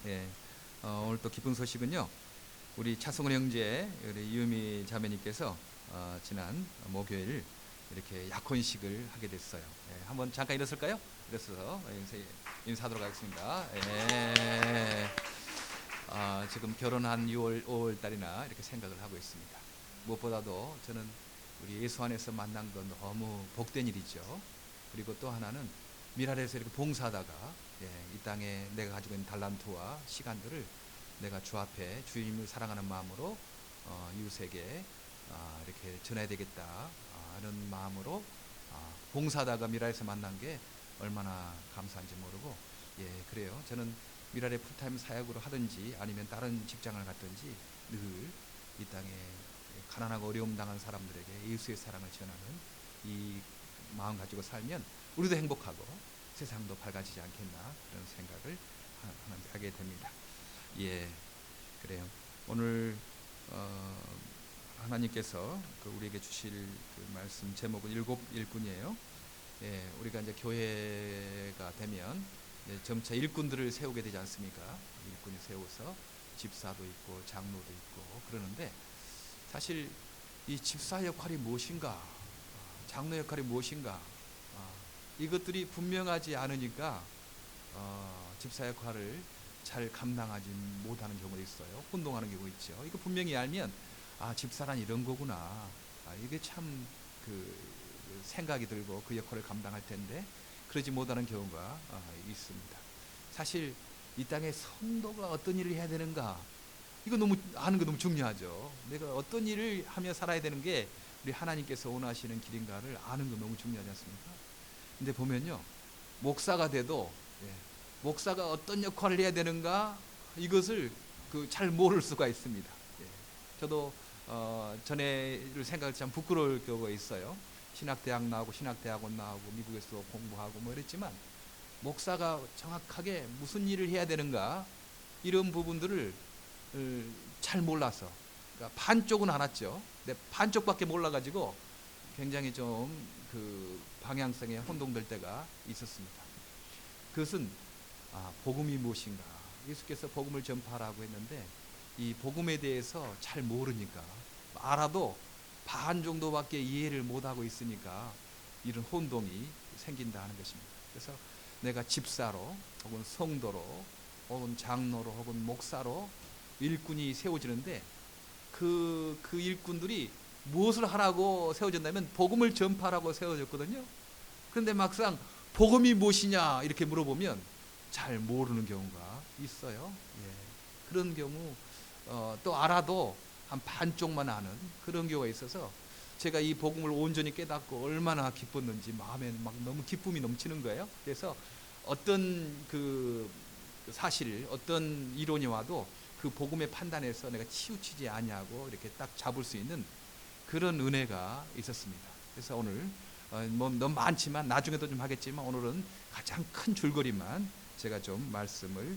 예, 오늘 또 기쁜 소식은요. 우리 차승원 형제, 우리 이유미 자매님께서 지난 목요일 이렇게 약혼식을 하게 됐어요. 예, 한번 잠깐 일어설까요? 일어서서 인사하도록 하겠습니다. 예, 지금 결혼한 6월, 5월 달이나 이렇게 생각을 하고 있습니다. 무엇보다도 저는 우리 예수 안에서 만난 건 너무 복된 일이죠. 그리고 또 하나는 미랄에서 이렇게 봉사하다가 이 땅에 내가 가지고 있는 달란트와 시간들을 내가 주 앞에 주님을 사랑하는 마음으로 이웃에게 이렇게 전해야 되겠다 하는 마음으로 봉사하다가 미랄에서 만난 게 얼마나 감사한지 모르고, 그래요. 저는 미랄의 풀타임 사역으로 하든지 아니면 다른 직장을 갔든지 늘 이 땅에 가난하고 어려움 당한 사람들에게 예수의 사랑을 전하는 이 마음 가지고 살면 우리도 행복하고 세상도 밝아지지 않겠나, 그런 생각을 하게 됩니다. 그래요. 오늘 하나님께서 우리에게 주실 그 말씀 제목은 일곱 일꾼이에요. 우리가 이제 교회가 되면 점차 일꾼들을 세우게 되지 않습니까? 일꾼이 세워서 집사도 있고 장로도 있고 그러는데, 사실 이 집사 역할이 무엇인가, 장로 역할이 무엇인가, 이것들이 분명하지 않으니까 집사 역할을 잘 감당하지 못하는 경우도 있어요. 혼동하는 경우 있죠. 이거 분명히 알면 집사란 이런 거구나, 이게 참 생각이 들고 그 역할을 감당할 텐데 그러지 못하는 경우가 있습니다. 사실 이 땅에 성도가 어떤 일을 해야 되는가, 이거 너무 아는 거 너무 중요하죠. 내가 어떤 일을 하며 살아야 되는 게 우리 하나님께서 원하시는 길인가를 아는 거 너무 중요하지 않습니까? 근데 보면요, 목사가 돼도 목사가 어떤 역할을 해야 되는가, 이것을 잘 모를 수가 있습니다. 저도 전에를 생각할 때 참 부끄러울 경우가 있어요. 신학대학 나오고 신학대학원 나오고 미국에서 공부하고 뭐 이랬지만 목사가 정확하게 무슨 일을 해야 되는가, 이런 부분들을 잘 몰라서, 그러니까 반쪽은 알았죠. 근데 반쪽밖에 몰라가지고 굉장히 좀 방향성에 혼동될 때가 있었습니다. 그것은 복음이 무엇인가, 예수께서 복음을 전파하라고 했는데 이 복음에 대해서 잘 모르니까, 알아도 반 정도밖에 이해를 못하고 있으니까 이런 혼동이 생긴다 하는 것입니다. 그래서 내가 집사로 혹은 성도로 혹은 장로로 혹은 목사로 일꾼이 세워지는데 그 일꾼들이 무엇을 하라고 세워졌냐면 복음을 전파하라고 세워졌거든요. 그런데 막상 복음이 무엇이냐 이렇게 물어보면 잘 모르는 경우가 있어요. 그런 경우 또 알아도 한 반쪽만 아는 그런 경우가 있어서 제가 이 복음을 온전히 깨닫고 얼마나 기뻤는지 마음에 막 너무 기쁨이 넘치는 거예요. 그래서 어떤 사실, 어떤 이론이 와도 그 복음의 판단에서 내가 치우치지 않냐고 이렇게 딱 잡을 수 있는 그런 은혜가 있었습니다. 그래서 오늘 뭐 너무 많지만 나중에도 좀 하겠지만 오늘은 가장 큰 줄거리만 제가 좀 말씀을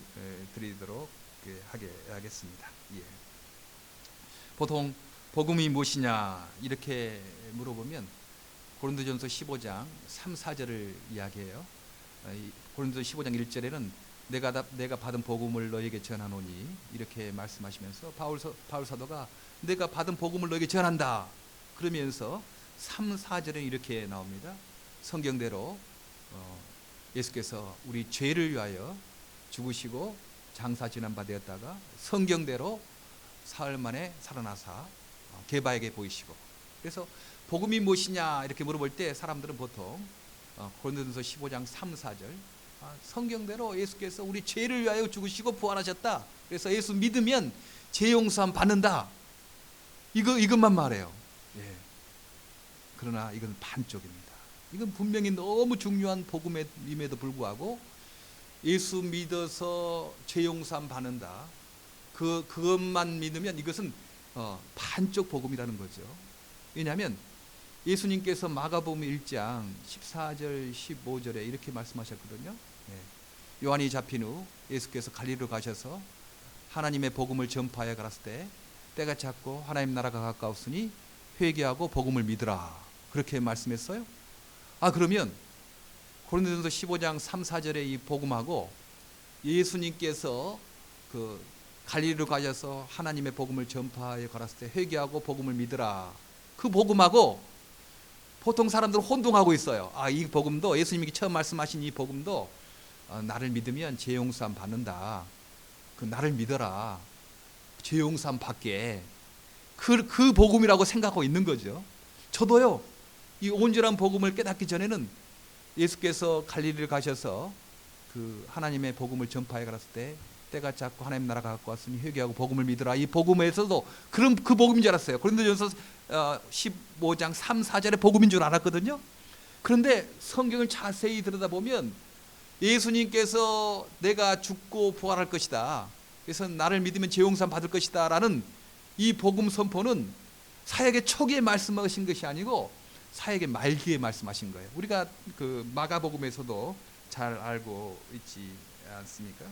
드리도록 하겠습니다. 보통 복음이 무엇이냐 이렇게 물어보면 고린도전서 15장 3, 4절을 이야기해요. 고린도전서 15장 1절에는 내가 받은 복음을 너에게 전하노니 이렇게 말씀하시면서 바울 사도가 내가 받은 복음을 너에게 전한다 그러면서 3, 4절에 이렇게 나옵니다. 성경대로 예수께서 우리 죄를 위하여 죽으시고 장사 지난 바 되었다가 성경대로 사흘 만에 살아나사 게바에게 보이시고. 그래서 복음이 무엇이냐 이렇게 물어볼 때 사람들은 보통 고린도전서 15장 3, 4절 성경대로 예수께서 우리 죄를 위하여 죽으시고 부활하셨다, 그래서 예수 믿으면 죄 용서함 받는다, 이것만 말해요. 그러나 이건 반쪽입니다. 이건 분명히 너무 중요한 복음임에도 불구하고 예수 믿어서 죄 용서함 받는다, 그것만 믿으면 이것은 반쪽 복음이라는 거죠. 왜냐하면 예수님께서 마가복음 1장 14절 15절에 이렇게 말씀하셨거든요. 요한이 잡힌 후 예수께서 갈릴리로 가셔서 하나님의 복음을 전파하여 가랐을 때 때가 찼고 하나님 나라가 가까웠으니 회개하고 복음을 믿으라, 그렇게 말씀했어요. 그러면 고린도전서 15장 3, 4절의 이 복음하고 예수님께서 그 갈릴리로 가셔서 하나님의 복음을 전파하여 가랐을 때 회개하고 복음을 믿으라. 그 복음하고 보통 사람들은 혼동하고 있어요. 이 복음도 예수님이 처음 말씀하신 이 복음도 나를 믿으면 죄 용서함 받는다. 그 나를 믿어라. 죄 용서함 받게. 그 복음이라고 생각하고 있는 거죠. 저도요. 이 온전한 복음을 깨닫기 전에는 예수께서 갈릴리를 가셔서 그 하나님의 복음을 전파해 갔을 때 때가 작고 하나님 나라가 갖고 왔으니 회개하고 복음을 믿으라. 이 복음에서도 그런 그 복음인 줄 알았어요. 고린도전서 15장 3, 4절의 복음인 줄 알았거든요. 그런데 성경을 자세히 들여다보면 예수님께서 내가 죽고 부활할 것이다. 그래서 나를 믿으면 죄 용서 받을 것이다 라는 이 복음 선포는 사역의 초기에 말씀하신 것이 아니고 사역의 말기에 말씀하신 거예요. 우리가 그 마가복음에서도 잘 알고 있지 않습니까?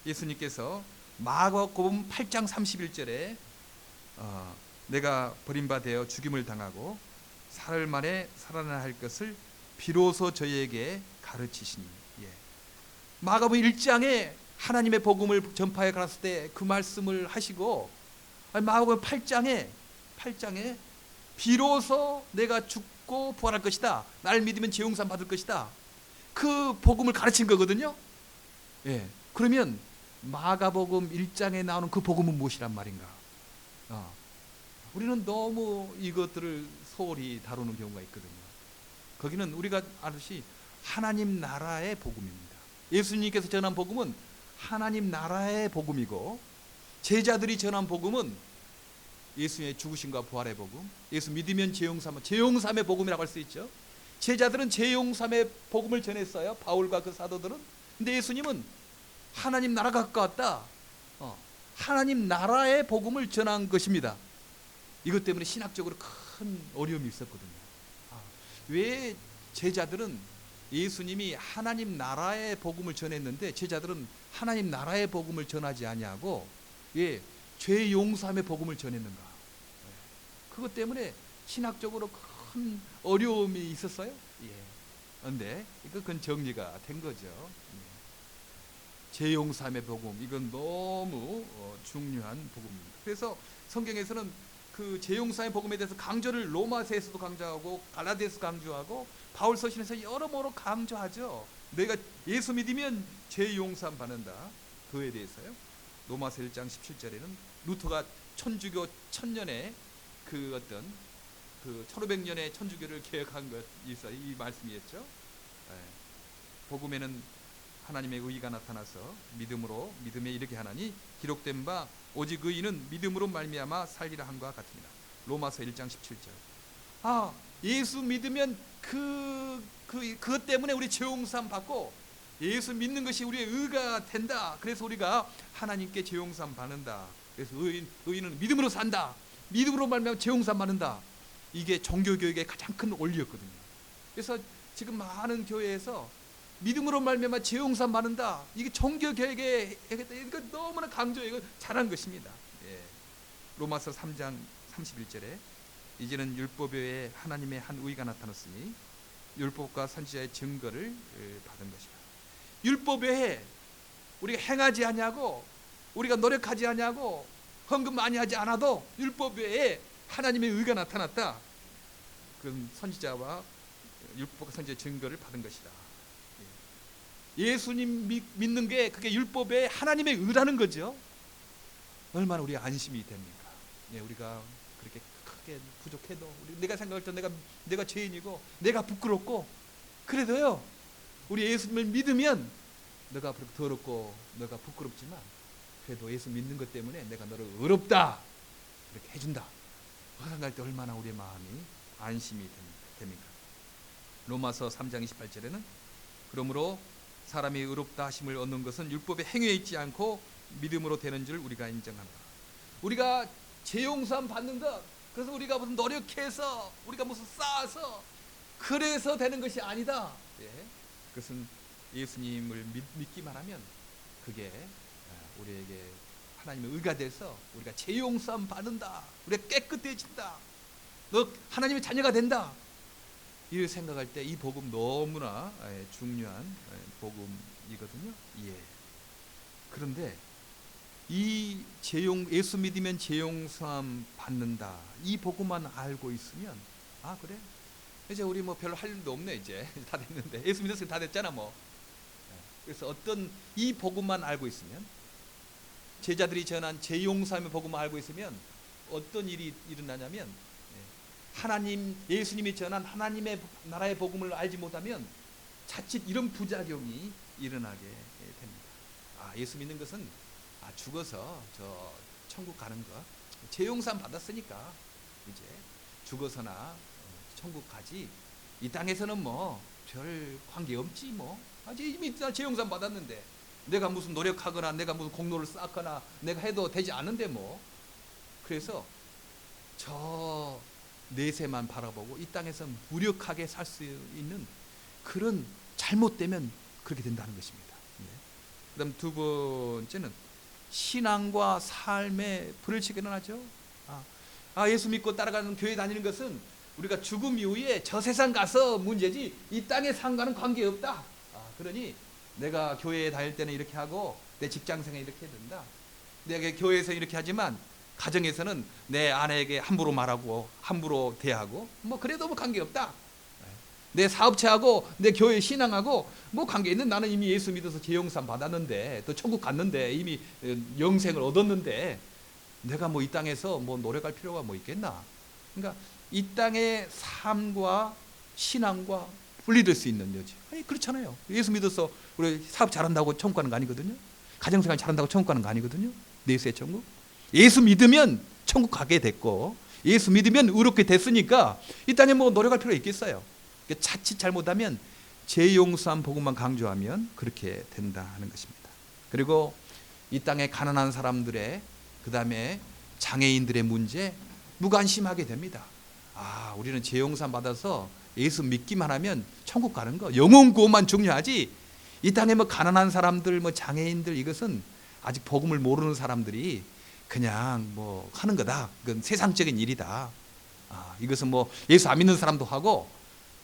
예수님께서 마가복음 8장 31절에 내가 버림받아 죽임을 당하고 사흘 만에 살아나야 할 것을 비로소 저희에게 가르치시니. 마가복음 1장에 하나님의 복음을 전파해 갔을 때 그 말씀을 하시고 마가복음 8장에 비로소 내가 죽고 부활할 것이다. 날 믿으면 죄 용서 받을 것이다. 그 복음을 가르친 거거든요. 그러면 마가복음 1장에 나오는 그 복음은 무엇이란 말인가? 우리는 너무 이것들을 소홀히 다루는 경우가 있거든요. 거기는 우리가 알듯이 하나님 나라의 복음입니다. 예수님께서 전한 복음은 하나님 나라의 복음이고 제자들이 전한 복음은 예수의 죽으심과 부활의 복음, 예수 믿으면 죄용삼의 복음이라고 할 수 있죠. 제자들은 죄용삼의 복음을 전했어요. 바울과 그 사도들은. 근데 예수님은 하나님 나라가 가까웠다. 하나님 나라의 복음을 전한 것입니다. 이것 때문에 신학적으로 큰 어려움이 있었거든요. 왜 제자들은 예수님이 하나님 나라의 복음을 전했는데 제자들은 하나님 나라의 복음을 전하지 아니하고 죄 용서함의 복음을 전했는가? 그것 때문에 신학적으로 큰 어려움이 있었어요. 그런데 그건 정리가 된 거죠. 죄 용서함의 복음, 이건 너무 중요한 복음입니다. 그래서 성경에서는 그 죄 용서함의 복음에 대해서 강조를 로마서에서도 강조하고 갈라디아서도 강조하고 바울 서신에서 여러모로 강조하죠. 내가 예수 믿으면 죄 용서함 받는다. 그에 대해서요. 로마서 1장 17절에는 루터가 천주교 1000년에 그 어떤 그 1500년의 천주교를 개혁한 것이 이 말씀이었죠. 복음에는 하나님의 의가 나타나서 믿음에 이르게 하나니 기록된 바 오직 의인은 믿음으로 말미암아 살리라 함과 같으니라. 로마서 1장 17절. 예수 믿으면 그것 때문에 우리 죄 용서함 받고 예수 믿는 것이 우리의 의가 된다. 그래서 우리가 하나님께 죄 용서함 받는다. 그래서 의인은 믿음으로 산다. 믿음으로 말미암아 죄 용서함 받는다. 이게 종교 교육의 가장 큰 원리였거든요. 그래서 지금 많은 교회에서 믿음으로 말미암아 죄 용서함 받는다. 이게 종교 교육의 이거 너무나 강조해 이거 잘한 것입니다. 로마서 3장 31절에 이제는 율법 외에 하나님의 한 의가 나타났으니 율법과 선지자의 증거를 받은 것이다. 율법 외에 우리가 행하지 아니하고 우리가 노력하지 아니하고 헌금 많이 하지 않아도 율법 외에 하나님의 의가 나타났다. 그건 선지자와 율법과 선지자의 증거를 받은 것이다. 예수님 믿는 게 그게 율법 외에 하나님의 의라는 거죠. 얼마나 우리가 안심이 됩니까? 우리가 그렇게 크게 부족해도 내가 생각할 때 내가 죄인이고 내가 부끄럽고 그래도요 우리 예수님을 믿으면 너가 더럽고 너가 부끄럽지만 그래도 예수 믿는 것 때문에 내가 너를 의롭다 이렇게 해준다. 그 생각할 때 얼마나 우리의 마음이 안심이 됩니까? 로마서 3장 28절에는 그러므로 사람이 의롭다 하심을 얻는 것은 율법의 행위에 있지 않고 믿음으로 되는 줄 우리가 인정한다. 우리가 죄 용서함 받는 것, 그래서 우리가 무슨 노력해서 우리가 무슨 쌓아서 그래서 되는 것이 아니다. 그것은 예수님을 믿기만 하면 그게 우리에게 하나님의 의가 돼서 우리가 죄 용서함 받는다. 우리가 깨끗해진다. 너 하나님의 자녀가 된다. 이 생각할 때 이 복음 너무나 중요한 복음이거든요. 그런데 예수 믿으면 죄용서함 받는다, 이 복음만 알고 있으면, 아 그래, 이제 우리 뭐 별로 할 일도 없네, 이제 다 됐는데, 예수 믿었으면 다 됐잖아 뭐. 그래서 어떤 이 복음만 알고 있으면, 제자들이 전한 죄용서함의 복음만 알고 있으면 어떤 일이 일어나냐면, 하나님, 예수님이 전한 하나님의 나라의 복음을 알지 못하면 자칫 이런 부작용이 일어나게 됩니다. 예수 믿는 것은 죽어서 저 천국 가는 것, 죄용서함 받았으니까 이제 죽어서나 천국 가지, 이 땅에서는 뭐 별 관계 없지 뭐. 이미 죄용서함 받았는데 내가 무슨 노력하거나 내가 무슨 공로를 쌓거나 내가 해도 되지 않은데 뭐. 그래서 저 내세만 바라보고 이 땅에서 무력하게 살 수 있는 그런, 잘못되면 그렇게 된다는 것입니다. 그 다음 두 번째는 신앙과 삶의 불일치가 일어나죠. 예수 믿고 따라가는 교회 다니는 것은 우리가 죽음 이후에 저 세상 가서 문제지 이 땅의 삶과는 관계없다. 그러니 내가 교회에 다닐 때는 이렇게 하고 내 직장생활 이렇게 해야 된다. 내가 교회에서 이렇게 하지만 가정에서는 내 아내에게 함부로 말하고 함부로 대하고 뭐 그래도 뭐 관계없다. 내 사업체하고 내 교회 신앙하고 뭐 관계 있는, 나는 이미 예수 믿어서 죄용서함 받았는데 또 천국 갔는데 이미 영생을 얻었는데 내가 뭐 이 땅에서 뭐 노력할 필요가 뭐 있겠나. 그러니까 이 땅의 삶과 신앙과 분리될 수 있는 여지. 그렇잖아요. 예수 믿어서 우리 사업 잘한다고 천국 가는 거 아니거든요. 가정생활 잘한다고 천국 가는 거 아니거든요. 내수의 천국. 예수 믿으면 천국 가게 됐고 예수 믿으면 의롭게 됐으니까 이 땅에 뭐 노력할 필요가 있겠어요. 자칫 잘못하면 죄용서함 복음만 강조하면 그렇게 된다 하는 것입니다. 그리고 이 땅에 가난한 사람들의, 그 다음에 장애인들의 문제 무관심하게 됩니다. 우리는 죄용서함 받아서 예수 믿기만 하면 천국 가는 거, 영혼 구원만 중요하지 이 땅에 뭐 가난한 사람들, 뭐 장애인들, 이것은 아직 복음을 모르는 사람들이 그냥 뭐 하는 거다. 그건 세상적인 일이다. 이것은 뭐 예수 안 믿는 사람도 하고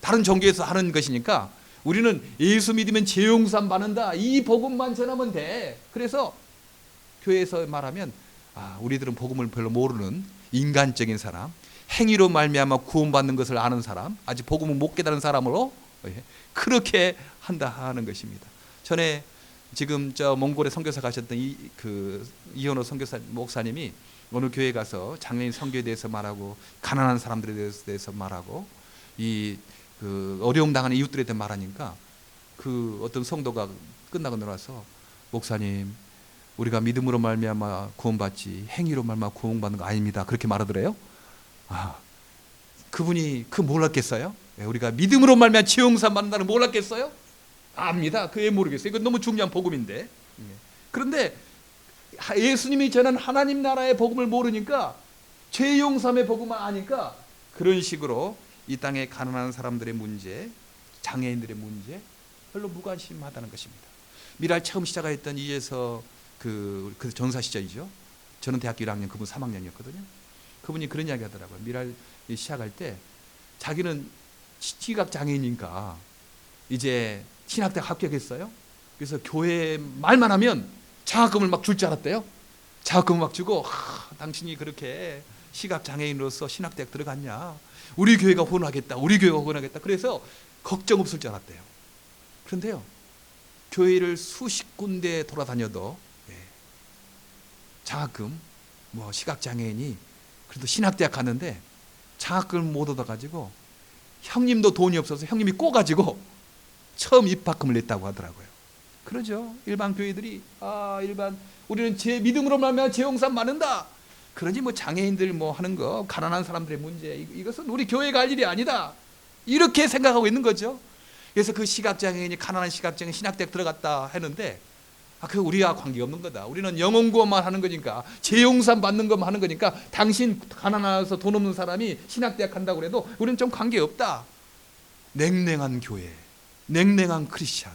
다른 종교에서 하는 것이니까 우리는 예수 믿으면 죄용서함 받는다, 이 복음만 전하면 돼. 그래서 교회에서 말하면 우리들은 복음을 별로 모르는 인간적인 사람, 행위로 말미암아 구원받는 것을 아는 사람, 아직 복음을 못 깨달은 사람으로 그렇게 한다 하는 것입니다. 전에 지금 저 몽골에 선교사 가셨던 이현호 선교사 목사님이 어느 교회 가서 장애인 선교에 대해서 말하고 가난한 사람들에 대해서 말하고 그 어려움 당하는 이웃들에 대해 말하니까 그 어떤 성도가 끝나고 나와서, 목사님, 우리가 믿음으로 말미암아 구원받지 행위로 말미암아 구원받는 거 아닙니다, 그렇게 말하더래요. 그분이 몰랐겠어요? 우리가 믿음으로 말미암아 죄용서함 받는다는 몰랐겠어요? 압니다. 그게 모르겠어요. 이건 너무 중요한 복음인데. 그런데 예수님이 전한 하나님 나라의 복음을 모르니까, 죄용서함의 복음만 아니까 그런 식으로 이 땅에 가난한 사람들의 문제, 장애인들의 문제 별로 무관심하다는 것입니다. 미랄 처음 시작했던 이에서 그 전사 시절이죠. 저는 대학교 1학년, 그분 3학년이었거든요. 그분이 그런 이야기 하더라고요. 미랄 시작할 때 자기는 시각 장애인이니까 이제 신학대학 합격했어요. 그래서 교회 말만 하면 장학금을 막 줄 줄 알았대요. 장학금을 막 주고, 당신이 그렇게 시각 장애인으로서 신학대학 들어갔냐, 우리 교회가 후원하겠다, 우리 교회가 후원하겠다. 그래서 걱정 없을 줄 알았대요. 그런데요, 교회를 수십 군데 돌아다녀도 장학금, 뭐 시각 장애인이 그래도 신학대학 갔는데 장학금을 못 얻어가지고, 형님도 돈이 없어서 형님이 꼬가지고 처음 입학금을 냈다고 하더라고요. 그러죠. 일반 교회들이 우리는 제 믿음으로 말미암아 죄용서함 받는다. 그러니 뭐 장애인들 뭐 하는 거, 가난한 사람들의 문제, 이것은 우리 교회가 할 일이 아니다, 이렇게 생각하고 있는 거죠. 그래서 그 시각장애인이, 가난한 시각장애인 신학대학 들어갔다 했는데, 그 우리와 관계없는 거다. 우리는 영혼 구원만 하는 거니까, 죄용서함 받는 것만 하는 거니까, 당신 가난해서 돈 없는 사람이 신학대학 간다고 해도 우리는 좀 관계없다. 냉랭한 교회, 냉랭한 크리스찬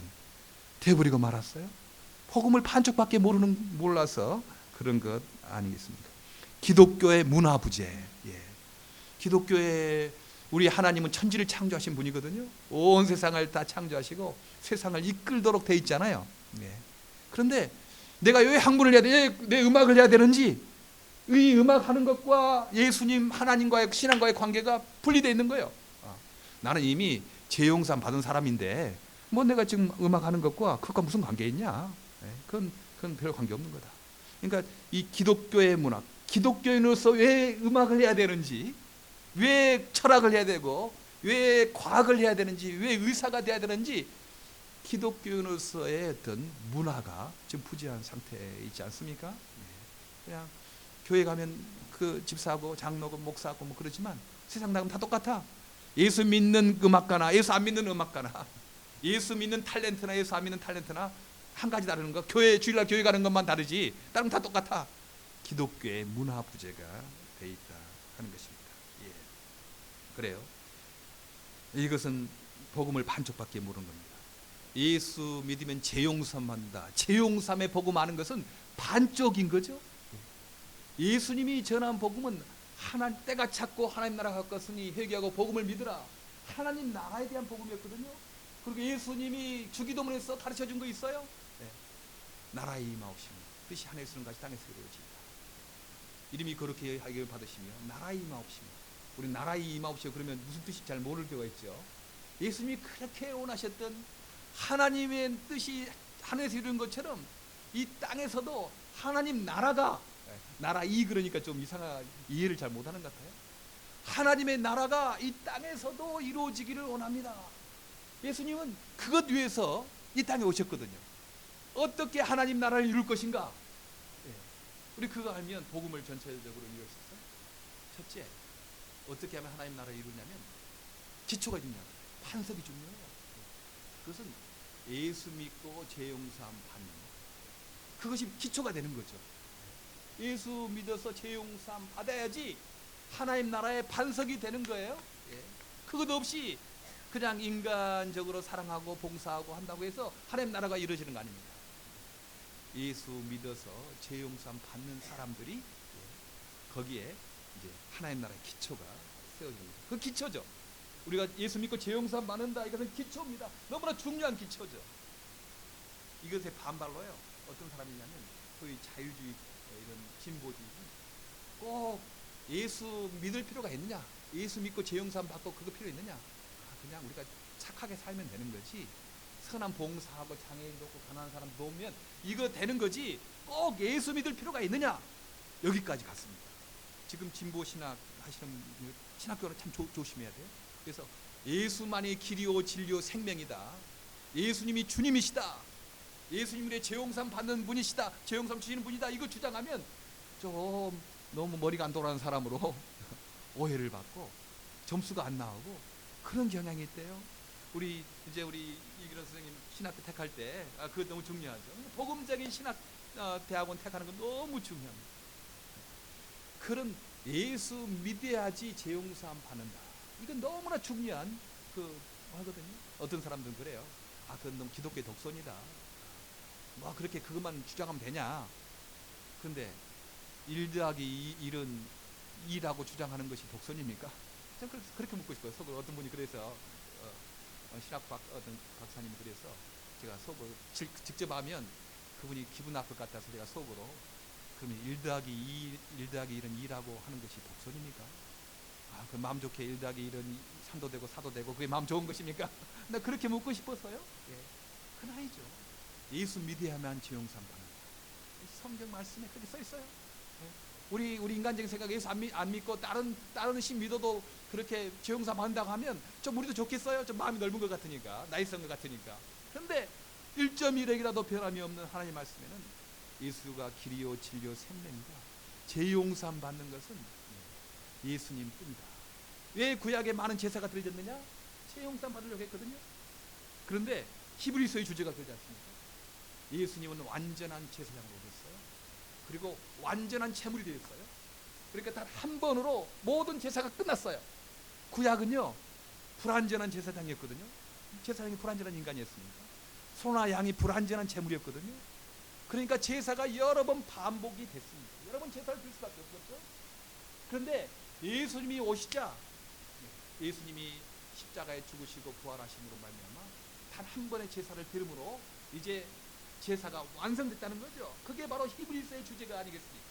돼버리고 말았어요. 복음을 반쪽밖에 몰라서 그런 것 아니겠습니까? 기독교의 문화 부재. 기독교의 우리 하나님은 천지를 창조하신 분이거든요. 온 세상을 다 창조하시고 세상을 이끌도록 돼 있잖아요. 그런데 내가 왜 학문을 해야 돼? 왜 내 음악을 해야 되는지, 이 음악하는 것과 예수님 하나님과의 신앙과의 관계가 분리되어 있는 거예요. 나는 이미 재용산 받은 사람인데 뭐 내가 지금 음악하는 것과 그것과 무슨 관계 있냐? 그건 별 관계 없는 거다. 그러니까 이 기독교의 문학, 기독교인으로서 왜 음악을 해야 되는지, 왜 철학을 해야 되고, 왜 과학을 해야 되는지, 왜 의사가 돼야 되는지, 기독교인으로서의 어떤 문화가 지금 부재한 상태에 있지 않습니까? 그냥 교회 가면 그 집사하고 장로고 목사하고 뭐 그러지만 세상 나가면 다 똑같아. 예수 믿는 음악가나 예수 안 믿는 음악가나, 예수 믿는 탤런트나 예수 안 믿는 탤런트나 한 가지 다르는 거, 교회 주일날 교회 가는 것만 다르지 다른 건 다 똑같아. 기독교의 문화 부재가 돼 있다 하는 것입니다. 예. 그래요. 이것은 복음을 반쪽밖에 모르는 겁니다. 예수 믿으면 재용삼 한다. 재용삼의 복음 아는 것은 반쪽인 거죠. 예수님이 전한 복음은 하나님 때가 찼고 하나님 나라가 가까웠으니 회개하고 복음을 믿으라. 하나님 나라에 대한 복음이었거든요. 그리고 예수님이 주기도문에서 가르쳐 준 거 있어요. 네. 나라의 임하옵시며 뜻이 하늘에서 이룬 같이 땅에서 이루어지이다. 이름이 그렇게 하기를 받으시며 나라의 임하옵시며, 우리 나라의 임하옵시며 그러면 무슨 뜻인지 잘 모를 때가 있죠. 예수님이 그렇게 원하셨던 하나님의 뜻이 하늘에서 이룬 것처럼 이 땅에서도 하나님 나라가, 나라 이 그러니까 좀 이상한 이해를 잘 못하는 것 같아요. 하나님의 나라가 이 땅에서도 이루어지기를 원합니다. 예수님은 그것 위해서 이 땅에 오셨거든요. 어떻게 하나님 나라를 이룰 것인가? 우리 그거 알면 복음을 전체적으로 이룰 수 있어요. 첫째, 어떻게 하면 하나님 나라를 이루냐면 기초가 중요해요. 판석이 중요해요. 그것은 예수 믿고 죄용삼 받는, 그것이 기초가 되는 거죠. 예수 믿어서 죄용삼 받아야지 하나님 나라의 반석이 되는 거예요. 그것 없이 그냥 인간적으로 사랑하고 봉사하고 한다고 해서 하나님 나라가 이루어지는 거 아닙니다. 예수 믿어서 죄용삼 받는 사람들이 거기에 이제 하나님 나라의 기초가 세워지는 거죠. 그 기초죠. 우리가 예수 믿고 죄용삼 받는다, 이것은 기초입니다. 너무나 중요한 기초죠. 이것에 반발로요, 어떤 사람이냐면 소위 자유주의 이런 진보주의, 꼭 예수 믿을 필요가 있느냐, 예수 믿고 죄용삼 받고 그거 필요 있느냐, 그냥 우리가 착하게 살면 되는 거지, 선한 봉사하고 장애인 돕고 가난한 사람 도우면 이거 되는 거지 꼭 예수 믿을 필요가 있느냐, 여기까지 갔습니다. 지금 진보 신학 하시는 신학교는 참 조심해야 돼요. 그래서 예수만이 길이요 진리요 생명이다, 예수님이 주님이시다, 예수님의 죄용삼 받는 분이시다, 죄용삼 주시는 분이다, 이거 주장하면 좀 너무 머리가 안 돌아가는 사람으로 오해를 받고 점수가 안 나오고 그런 경향이 있대요. 우리 이기론 선생님 신학교 택할 때 그거 너무 중요하죠. 복음적인 신학 대학원 택하는 건 너무 중요합니다. 그런 예수 믿어야지 죄용삼 받는다, 이건 너무나 중요한 하거든요. 어떤 사람들은 그래요. 그건 너무 기독교의 독선이다. 뭐 그렇게 그것만 주장하면 되냐. 근데 1 더하기 1은 2라고 주장하는 것이 독선입니까? 저는 그렇게 묻고 싶어요. 속으로 어떤 분이 그래서 신학박 어떤 박사님이 그래서 제가 속으로 직접 하면 그분이 기분 나쁠 것 같아서 제가 속으로, 그러면 1 더하기 1은 2라고 하는 것이 독선입니까? 그 마음 좋게 1 더하기 1은 3도 되고 4도 되고 그게 마음 좋은 것입니까? 나 그렇게 묻고 싶어서요. 그건 아니죠. 예수 믿어야만 죄용삼 받는다. 성경 말씀에 그렇게 써 있어요. 우리 인간적인 생각에 예수 안 믿고 다른 신 믿어도 그렇게 죄용삼 받는다고 하면 좀 우리도 좋겠어요. 좀 마음이 넓은 것 같으니까, 나이스한 것 같으니까. 그런데 1.1핵이라도 변함이 없는 하나님 말씀에는 예수가 길이요 진리요 생명이다, 죄용삼 받는 것은 예수님 뿐이다. 왜 구약에 많은 제사가 드려졌느냐? 죄용삼 받으려고 했거든요. 그런데 히브리서의 주제가 그러지 않습니까? 예수님은 완전한 제사장으로 됐어요. 그리고 완전한 제물이 되었어요. 그러니까 단 한 번으로 모든 제사가 끝났어요. 구약은요, 불완전한 제사장이었거든요. 제사장이 불완전한 인간이었습니까? 소나 양이 불완전한 제물이었거든요. 그러니까 제사가 여러 번 반복이 됐습니다. 여러 번 제사를 드릴 수밖에 없었죠. 그런데 예수님이 오시자, 예수님이 십자가에 죽으시고 부활하심으로 말미암아 단 한 번의 제사를 드림으로 이제 제사가 완성됐다는 거죠. 그게 바로 히브리서의 주제가 아니겠습니까?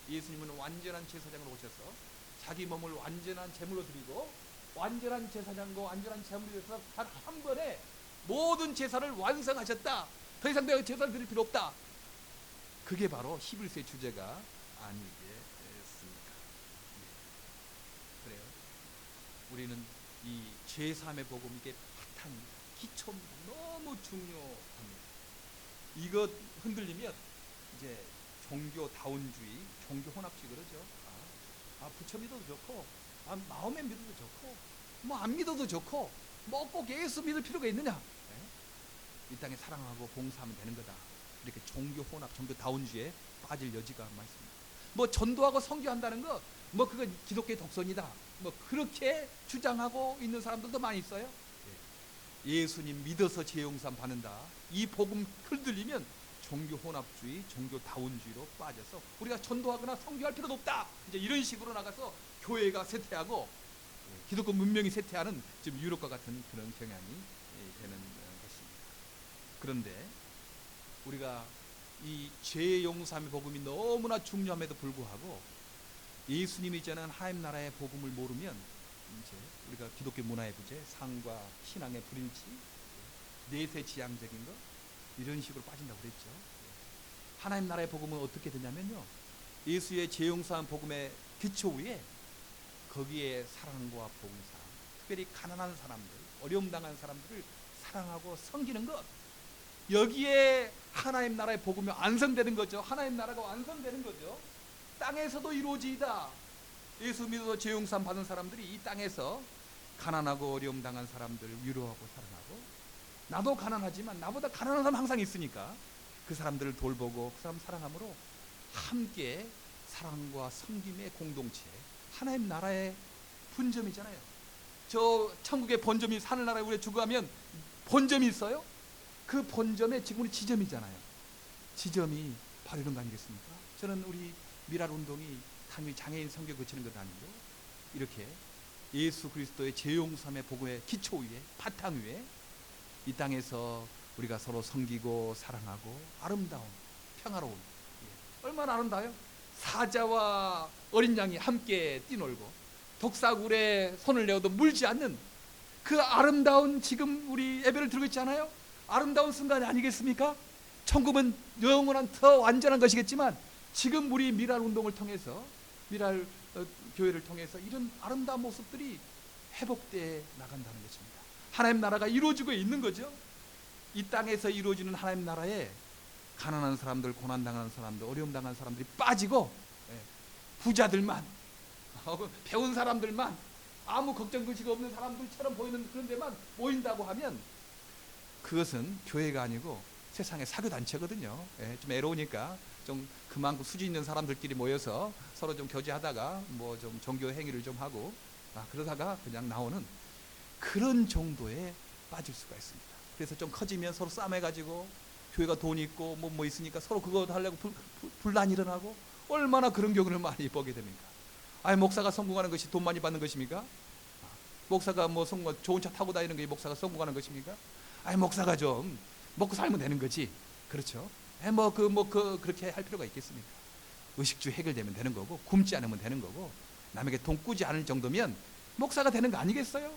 예수님은 완전한 제사장으로 오셔서 자기 몸을 완전한 제물로 드리고 완전한 제사장과 완전한 제물이 되어서 단 한 번에 모든 제사를 완성하셨다. 더 이상 내가 제사를 드릴 필요 없다. 그게 바로 히브리서의 주제가 아니겠습니까? 그래요. 우리는 이 죄사함의 복음, 이게 바탕입니다. 기초입니다. 너무 중요합니다. 이것 흔들리면 이제 종교다운주의, 종교 혼합주의 그러죠. 부처 믿어도 좋고, 마음에 믿어도 좋고, 뭐 안 믿어도 좋고, 뭐 꼭 예수 믿을 필요가 있느냐? 이 땅에 사랑하고 봉사하면 되는 거다. 이렇게 종교 혼합, 종교다운주의에 빠질 여지가 많습니다. 뭐 전도하고 선교한다는 거, 뭐 그건 기독교의 독선이다. 뭐 그렇게 주장하고 있는 사람들도 많이 있어요. 예수님 믿어서 죄용산 받는다. 이 복음 흔들리면 종교 혼합주의, 종교 다운주의로 빠져서 우리가 전도하거나 선교할 필요도 없다. 이제 이런 식으로 나가서 교회가 쇠퇴하고 기독교 문명이 쇠퇴하는 지금 유럽과 같은 그런 경향이 되는 것입니다. 그런데 우리가 이 죄 용서함의 복음이 너무나 중요함에도 불구하고 예수님이 전한 하나님 나라의 복음을 모르면 이제 우리가 기독교 문화의 부재, 상과 신앙의 불일치, 내세 지향적인 것, 이런 식으로 빠진다고 그랬죠. 하나님 나라의 복음은 어떻게 되냐면요, 예수의 죄 용서한 복음의 기초 위에 거기에 사랑과 봉사, 특별히 가난한 사람들, 어려움 당한 사람들을 사랑하고 섬기는 것, 여기에 하나님 나라의 복음이 완성되는 거죠. 하나님 나라가 완성되는 거죠. 땅에서도 이루어지이다. 예수 믿어서 죄 용서함 받은 사람들이 이 땅에서 가난하고 어려움 당한 사람들을 위로하고 사랑하고, 나도 가난하지만 나보다 가난한 사람 항상 있으니까 그 사람들을 돌보고 그 사람 사랑함으로 함께 사랑과 섬김의 공동체, 하나님 나라의 분점이잖아요. 저 천국의 본점이 하늘나라에 우리가 죽어가면 본점이 있어요. 그 본점에 지금 우리 지점이잖아요. 지점이 바로 이런 거 아니겠습니까? 저는 우리 미랄 운동이 단위 장애인 선교 거치는 것 아니고, 이렇게 예수 그리스도의 죄 용서함의 복음의 기초 위에, 바탕 위에 이 땅에서 우리가 서로 섬기고 사랑하고 아름다운 평화로운, 얼마나 아름다워요? 사자와 어린 양이 함께 뛰놀고 독사굴에 손을 내어도 물지 않는 그 아름다운, 지금 우리 예배를 드리고 있잖아요. 아름다운 순간이 아니겠습니까? 천국은 영원한 더 완전한 것이겠지만 지금 우리 미랄 운동을 통해서, 미랄 교회를 통해서 이런 아름다운 모습들이 회복되어 나간다는 것입니다. 하나님 나라가 이루어지고 있는 거죠. 이 땅에서 이루어지는 하나님 나라에 가난한 사람들, 고난당하는 사람들, 어려움 당한 사람들이 빠지고 부자들만, 배운 사람들만, 아무 걱정 근심 없는 사람들처럼 보이는 그런 데만 모인다고 하면 그것은 교회가 아니고 세상의 사교단체거든요. 좀 애로우니까 좀 그만큼 수준 있는 사람들끼리 모여서 서로 좀 교제하다가 뭐 좀 종교 행위를 좀 하고 그러다가 그냥 나오는 그런 정도에 빠질 수가 있습니다. 그래서 좀 커지면 서로 싸매가지고 교회가 돈 있고 뭐 있으니까 서로 그거 하려고 분란이 일어나고, 얼마나 그런 경우를 많이 보게 됩니까? 아니, 목사가 성공하는 것이 돈 많이 받는 것입니까? 목사가 뭐 좋은 차 타고 다니는 게 목사가 성공하는 것입니까? 아니, 목사가 좀 먹고 살면 되는 거지. 그렇죠? 그렇게 할 필요가 있겠습니까? 의식주 해결되면 되는 거고, 굶지 않으면 되는 거고, 남에게 돈 꾸지 않을 정도면 목사가 되는 거 아니겠어요?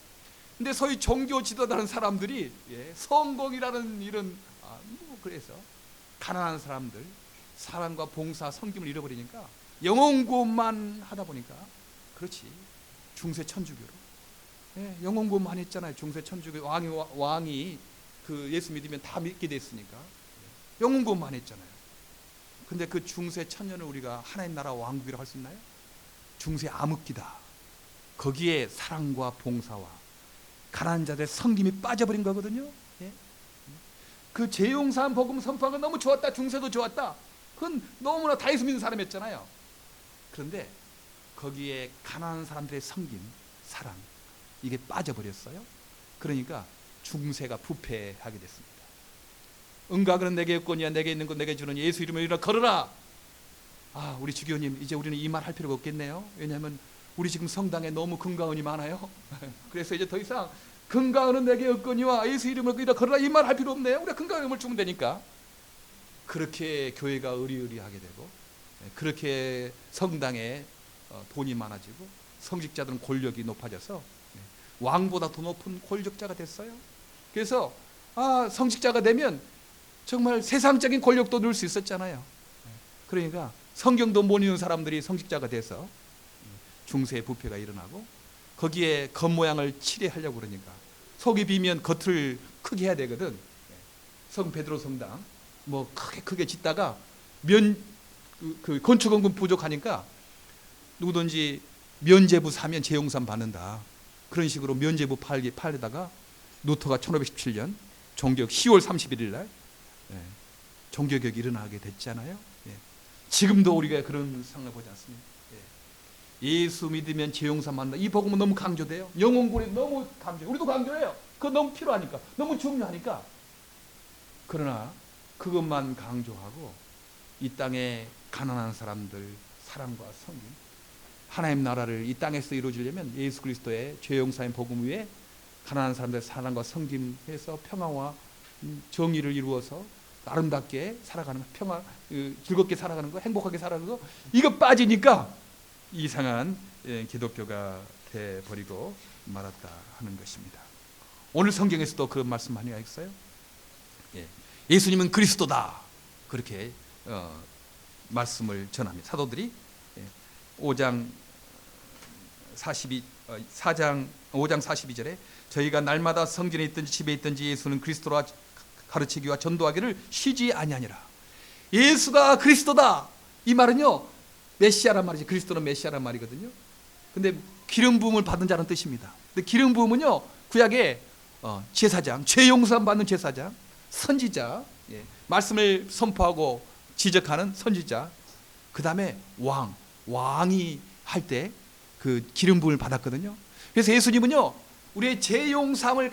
근데 소위 종교 지도자라는 사람들이 성공이라는 이런 그래서 가난한 사람들, 사랑과 봉사, 섬김을 잃어버리니까 영혼구원만 하다 보니까, 그렇지, 중세 천주교로 영혼구원만 했잖아요. 중세 천주교 왕이 그 예수 믿으면 다 믿게 됐으니까 영혼구원만 했잖아요. 근데 그 중세 천년을 우리가 하나님 나라 왕국이라고 할 수 있나요? 중세 암흑기다. 거기에 사랑과 봉사와 가난한 자들의 섬김이 빠져버린 거거든요. 그 죄 용서한 복음 선포가 너무 좋았다, 중세도 좋았다, 그건 너무나 다 예수 믿는 사람이었잖아요. 그런데 거기에 가난한 사람들의 섬김, 사랑, 이게 빠져버렸어요. 그러니까 중세가 부패하게 됐습니다. 은과 금은 내게 없거니와 내게 있는 것 내게 주는 예수 이름으로 일어나 걸어라. 우리 주교님, 이제 우리는 이 말 할 필요가 없겠네요. 왜냐하면 우리 지금 성당에 너무 금과은이 많아요. 그래서 이제 더 이상 금과은은 내게 없거니와 예수 이름으로 일어나 걸어라 이 말 할 필요 없네요. 우리가 금과은을 주면 되니까. 그렇게 교회가 의리의리하게 되고, 그렇게 성당에 돈이 많아지고 성직자들은 권력이 높아져서 왕보다 더 높은 권력자가 됐어요. 그래서 성직자가 되면 정말 세상적인 권력도 누릴 수 있었잖아요. 그러니까 성경도 못 읽는 사람들이 성직자가 돼서 중세 부패가 일어나고, 거기에 겉모양을 칠해하려고 그러니까 속이 비면 겉을 크게 해야 되거든. 성 베드로 성당 뭐 크게 짓다가 그 건축원금 부족하니까 누구든지 면제부 사면 재용산 받는다, 그런 식으로 면제부 팔려다가 루터가 1517년 종교개혁 10월 31일 날 종교개혁이 일어나게 됐잖아요. 지금도 우리가 그런 상황을 보지 않습니까? 예수 믿으면 재용산 받는다, 이 복음은 너무 강조돼요. 영혼구원이 너무 강조해요. 우리도 강조해요. 그거 너무 필요하니까, 너무 중요하니까. 그러나 그것만 강조하고 이 땅에 가난한 사람들 사랑과 섬김, 하나님 나라를 이 땅에서 이루어지려면 예수 그리스도의 죄용사의 복음 위에 가난한 사람들의 사랑과 섬김해서 평화와 정의를 이루어서 아름답게 살아가는 거, 평화, 즐겁게 살아가는 거, 행복하게 살아가는 거, 이거 빠지니까 이상한 기독교가 돼버리고 말았다 하는 것입니다. 오늘 성경에서도 그런 말씀 많이 하겠어요. 예수님은 그리스도다, 그렇게 말씀을 전합니다. 사도들이 5장 42절에 저희가 날마다 성전에 있든지 집에 있든지 예수는 그리스도라 가르치기와 전도하기를 쉬지 아니하니라. 예수가 그리스도다, 이 말은요 메시아란 말이지. 그리스도는 메시아란 말이거든요. 근데 기름 부음을 받은 자는 뜻입니다. 근데 기름 부음은요 구약에 제사장, 죄 용서 받는 제사장, 선지자, 말씀을 선포하고 지적하는 선지자, 그 다음에 왕이 할 때 그 기름 부음을 받았거든요. 그래서 예수님은요 우리의 죄용삼을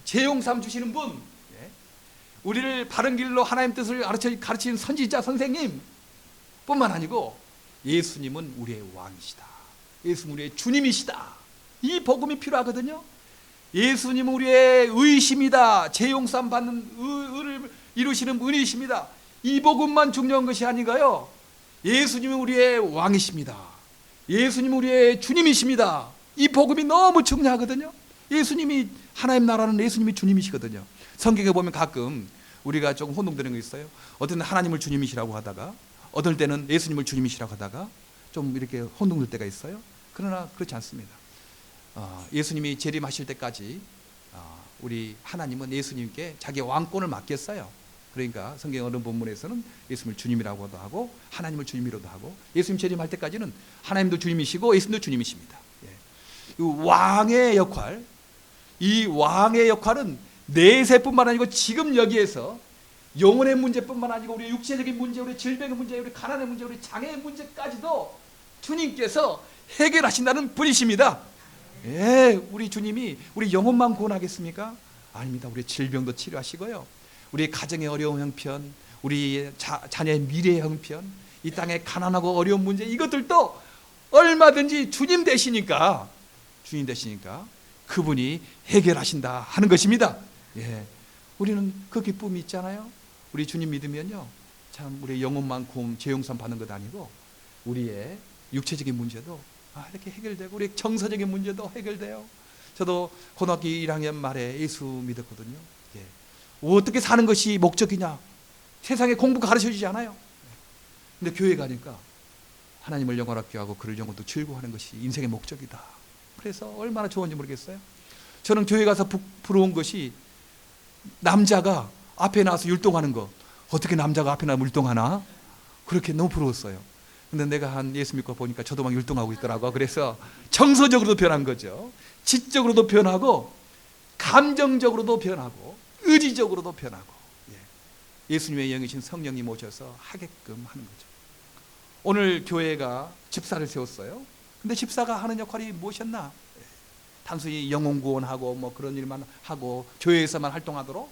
죄용삼 주시는 분, 우리를 바른 길로 하나님 뜻을 가르치는 선지자 선생님 뿐만 아니고 예수님은 우리의 왕이시다, 예수님은 우리의 주님이시다, 이 복음이 필요하거든요. 예수님은 우리의 의이십니다. 죄용삼 받는 의를 이루시는 분이십니다. 이 복음만 중요한 것이 아닌가요? 예수님은 우리의 왕이십니다. 예수님은 우리의 주님이십니다. 이 복음이 너무 중요하거든요. 예수님이, 하나님 나라는 예수님이 주님이시거든요. 성경에 보면 가끔 우리가 조금 혼동되는 거 있어요. 어떤 때는 하나님을 주님이시라고 하다가, 어떨 때는 예수님을 주님이시라고 하다가 좀 이렇게 혼동될 때가 있어요. 그러나 그렇지 않습니다. 예수님이 재림하실 때까지 우리 하나님은 예수님께 자기 왕권을 맡겼어요. 그러니까 성경 어느 본문에서는 예수님을 주님이라고도 하고 하나님을 주님이라고도 하고, 예수님 재림할 때까지는 하나님도 주님이시고 예수님도 주님이십니다. 이 왕의 역할, 이 왕의 역할은 내세뿐만 아니고 지금 여기에서 영혼의 문제뿐만 아니고 우리 육체적인 문제, 우리 질병의 문제, 우리 가난의 문제, 우리 장애의 문제까지도 주님께서 해결하신다는 분이십니다. 우리 주님이 우리 영혼만 구원하겠습니까? 아닙니다. 우리 질병도 치료하시고요, 우리 가정의 어려운 형편, 우리 자녀의 미래의 형편, 이 땅의 가난하고 어려운 문제, 이것들도 얼마든지 주님 되시니까 그분이 해결하신다 하는 것입니다. 우리는 그 기쁨이 있잖아요. 우리 주님 믿으면요, 참 우리 영혼만 구원, 죄용산 받는 것 아니고 우리의 육체적인 문제도 이렇게 해결되고, 우리 정서적인 문제도 해결돼요. 저도 고등학교 1학년 말에 예수 믿었거든요. 어떻게 사는 것이 목적이냐, 세상에 공부 가르쳐주지 않아요. 근데 교회 가니까 하나님을 영원하게 하고 그를 영원도 즐거워하는 것이 인생의 목적이다. 그래서 얼마나 좋은지 모르겠어요. 저는 교회 가서 부러운 것이 남자가 앞에 나와서 율동하는 거, 어떻게 남자가 앞에 나와 율동하나, 그렇게 너무 부러웠어요. 근데 내가 한 예수 믿고 보니까 저도 막 율동하고 있더라고요. 그래서 정서적으로도 변한 거죠. 지적으로도 변하고, 감정적으로도 변하고, 의지적으로도 변하고, 예수님의 영이신 성령님 오셔서 하게끔 하는 거죠. 오늘 교회가 집사를 세웠어요. 근데 집사가 하는 역할이 무엇이었나? 단순히 영혼 구원하고 뭐 그런 일만 하고 교회에서만 활동하도록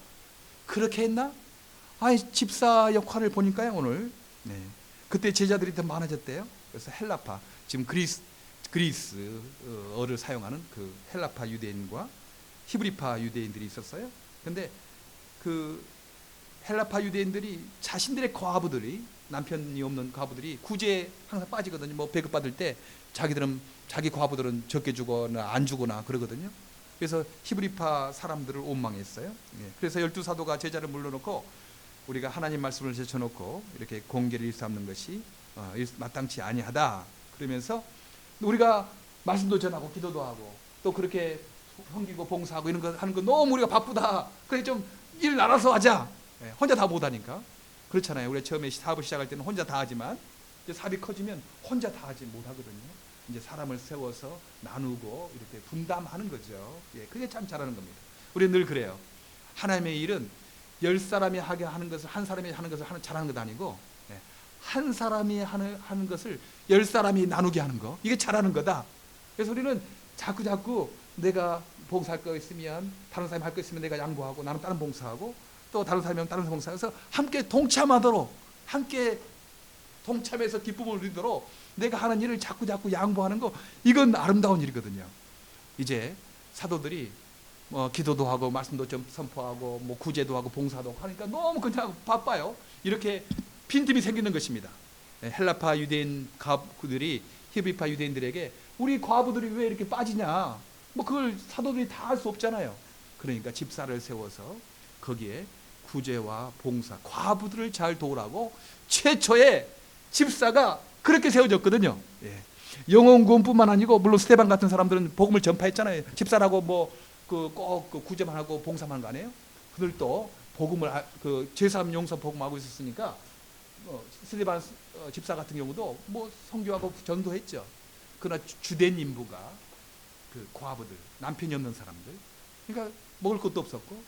그렇게 했나? 집사 역할을 보니까요 오늘 그때 제자들이 더 많아졌대요. 그래서 헬라파, 지금 그리스어를 사용하는 그 헬라파 유대인과 히브리파 유대인들이 있었어요. 근데 그 헬라파 유대인들이 자신들의 과부들이, 남편이 없는 과부들이 구제에 항상 빠지거든요. 뭐 배급받을 때 자기들은, 자기 과부들은 적게 주거나 안 주거나 그러거든요. 그래서 히브리파 사람들을 원망했어요. 예. 그래서 12사도가 제자를 물러놓고 우리가 하나님 말씀을 제쳐놓고 이렇게 공개를 일삼는 것이 마땅치 아니하다 그러면서, 우리가 말씀도 전하고 기도도 하고 또 그렇게 섬기고 봉사하고 이런 거 하는 거 너무 우리가 바쁘다, 그래 좀 일 나눠서 하자. 예. 혼자 다 못하니까. 그렇잖아요. 우리가 처음에 사업을 시작할 때는 혼자 다 하지만 이제 사업이 커지면 혼자 다 하지 못하거든요. 이제 사람을 세워서 나누고 이렇게 분담하는 거죠. 예, 그게 참 잘하는 겁니다. 우리는 늘 그래요. 하나님의 일은 10사람이 하게 하는 것을, 한 사람이 하는 것을 잘하는 것 아니고, 예, 한 사람이 하는 것을 10사람이 나누게 하는 거, 이게 잘하는 거다. 그래서 우리는 자꾸 내가 봉사할 거 있으면 다른 사람이 할 거 있으면 내가 양보하고, 나는 다른 봉사하고, 또 다른 사람이 다른 봉사해서 함께 동참하도록, 함께 동참해서 기쁨을 누리도록 내가 하는 일을 자꾸 양보하는 거, 이건 아름다운 일이거든요. 이제 사도들이 기도도 하고 말씀도 좀 선포하고 뭐 구제도 하고 봉사도 하니까 너무 그냥 바빠요. 이렇게 빈틈이 생기는 것입니다. 헬라파 유대인 과부들이 히브리파 유대인들에게 우리 과부들이 왜 이렇게 빠지냐, 뭐 그걸 사도들이 다 할 수 없잖아요. 그러니까 집사를 세워서 거기에 구제와 봉사, 과부들을 잘 도우라고 최초의 집사가 그렇게 세워졌거든요. 예. 영혼 구원뿐만 아니고, 물론 스데반 같은 사람들은 복음을 전파했잖아요. 집사라고 뭐 꼭 구제만 하고 봉사만 하는 거 아니에요? 그들도 복음을 제3 용서 복음하고 있었으니까 스데반 집사 같은 경우도 뭐 선교하고 전도했죠. 그러나 주된 인부가 그 과부들, 남편이 없는 사람들, 그러니까 먹을 것도 없었고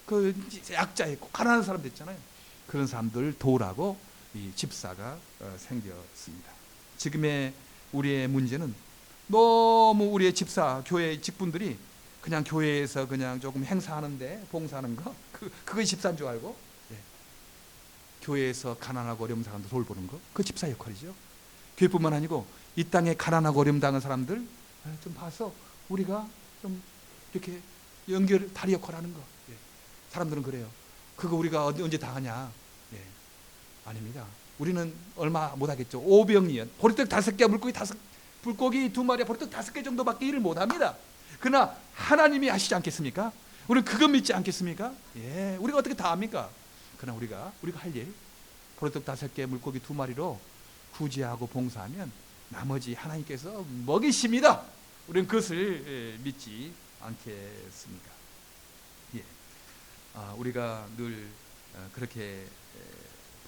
그 약자였고 가난한 사람 됐잖아요. 그런 사람들 도우라고 이 집사가 생겼습니다. 지금의 우리의 문제는 너무 우리의 집사, 교회 직분들이 그냥 교회에서 그냥 조금 행사하는데 봉사하는 거, 그거 집사인 줄 알고, 예. 교회에서 가난하고 어려운 사람들 돌보는 거, 그 집사 역할이죠. 교회뿐만 아니고 이 땅에 가난하고 어려움 당한 사람들 좀 봐서 우리가 좀 이렇게 다리 역할하는 거. 예. 사람들은 그래요. 그거 우리가 언제 다 하냐? 예. 아닙니다. 우리는 얼마 못하겠죠. 오병이연, 보리떡 5개, 물고기 2마리, 보리떡 5개 정도밖에 일을 못합니다. 그러나 하나님이 하시지 않겠습니까? 우리는 그거 믿지 않겠습니까? 예, 우리가 어떻게 다 합니까? 그러나 우리가 할 일, 보리떡 5개, 물고기 2마리로 구제하고 봉사하면 나머지 하나님께서 먹이십니다. 우리는 그것을 믿지 않겠습니까? 예. 우리가 늘 그렇게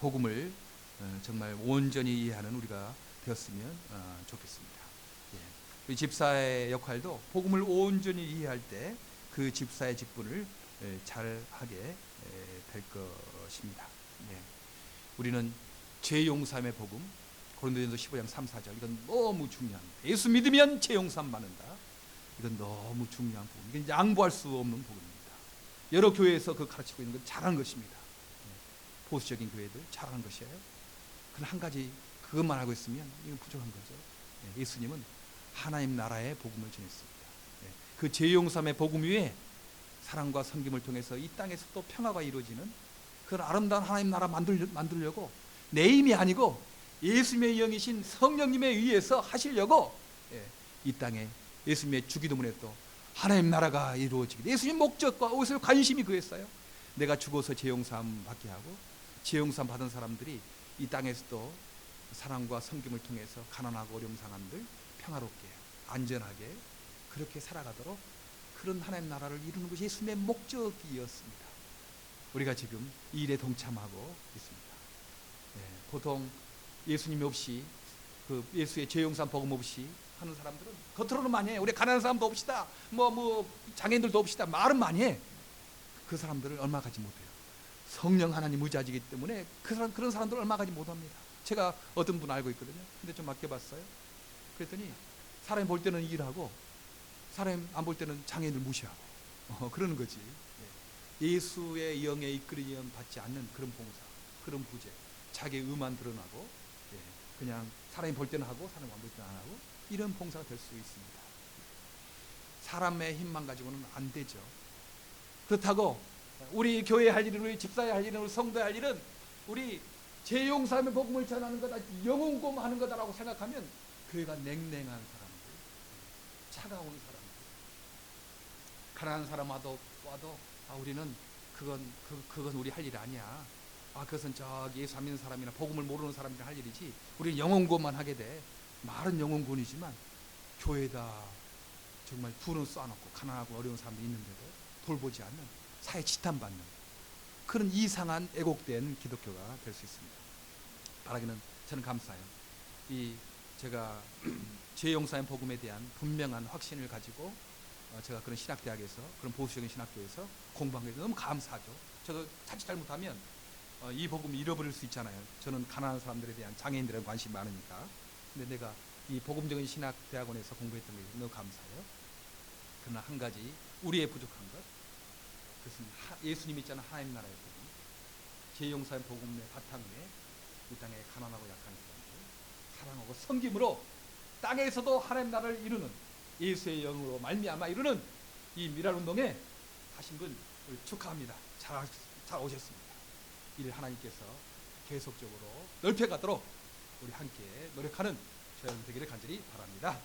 복음을 정말 온전히 이해하는 우리가 되었으면 좋겠습니다. 예. 집사의 역할도 복음을 온전히 이해할 때 그 집사의 직분을 잘 하게 될 것입니다. 예. 우리는 죄 용서함의 복음, 고린도전서 15장 3, 4절, 이건 너무 중요합니다. 예수 믿으면 죄 용서함 받는다. 이건 너무 중요한 복음. 이건 양보할 수 없는 복음입니다. 여러 교회에서 그 가르치고 있는 건 잘하는 것입니다. 보수적인 교회들 잘하는 것이에요. 그러나 한 가지, 그것만 알고 있으면 이건 부족한 거죠. 예수님은 하나님 나라의 복음을 전했습니다. 그 죄용삼의 복음 위에 사랑과 섬김을 통해서 이 땅에서도 평화가 이루어지는 그런 아름다운 하나님 나라 만들려고, 내 힘이 아니고 예수님의 영이신 성령님에 의해서 하시려고 이 땅에 예수님의 주기도문에 또 하나님 나라가 이루어지게, 예수님 목적과 오실 관심이 그였어요. 내가 죽어서 죄용삼 받게 하고, 죄용삼 받은 사람들이 이 땅에서도 사랑과 섬김을 통해서 가난하고 어려운 사람들 평화롭게 안전하게 그렇게 살아가도록 그런 하나님 나라를 이루는 것이 예수님의 목적이었습니다. 우리가 지금 이 일에 동참하고 있습니다. 보통 예수님이 없이, 그 예수의 죄용삼 복음 없이 하는 사람들은 겉으로는 많이 해. 우리 가난한 사람도 없시다, 뭐 장애인들도 없시다, 말은 많이 해. 그 사람들을 얼마 가지 못해요. 성령 하나님 무자지기 때문에 그런 사람들을 얼마 가지 못합니다. 제가 어떤 분 알고 있거든요. 근데 좀 맡겨봤어요. 그랬더니 사람이 볼 때는 일하고 사람 안 볼 때는 장애인들 무시하고 그러는 거지. 예수의 영에 이끌리면 받지 않는 그런 봉사, 그런 부재, 자기의 의만 드러나고 그냥 사람이 볼 때는 하고 사람이 안 볼 때는 안 하고, 이런 봉사가 될 수 있습니다. 사람의 힘만 가지고는 안 되죠. 그렇다고 우리 교회 할 일은, 우리 집사의 할 일은, 우리 성도의 할 일은 우리 죄용사함의 복음을 전하는 거다, 영혼고하는 거다라고 생각하면 교회가 냉랭한 사람들, 차가운 사람들, 가난한 사람 와도 우리는 그건 우리 할 일 아니야. 그것은 저기 예수 안 믿는 사람이나 복음을 모르는 사람이나 할 일이지. 우리는 영혼고만 하게 돼. 말은 영혼고이지만 교회에다 정말 불은 쏴놓고 가난하고 어려운 사람들이 있는데도 돌보지 않는, 사회 지탄받는 그런 이상한 애곡된 기독교가 될 수 있습니다. 바라기는 저는 감사해요. 제가 죄용사의 복음에 대한 분명한 확신을 가지고 제가 그런 신학대학에서, 그런 보수적인 신학교에서 공부한 게 너무 감사하죠. 저도 자칫 잘못하면 이 복음을 잃어버릴 수 있잖아요. 저는 가난한 사람들에 대한, 장애인들에 관심이 많으니까. 근데 내가 이 복음적인 신학대학원에서 공부했던 게 너무 감사해요. 그러나 한 가지, 우리의 부족한 것, 그것은 예수님 있잖아, 하나님 나라의 복음, 죄용사의 복음의 바탕 위에 이 땅에 가난하고 약한 사람들 사랑하고 섬김으로 땅에서도 하나님 나라를 이루는, 예수의 영으로 말미암아 이루는 이 미랄운동에 하신 분 축하합니다. 잘 오셨습니다. 이를 하나님께서 계속적으로 넓혀가도록 우리 함께 노력하는 저희들 되기를 간절히 바랍니다.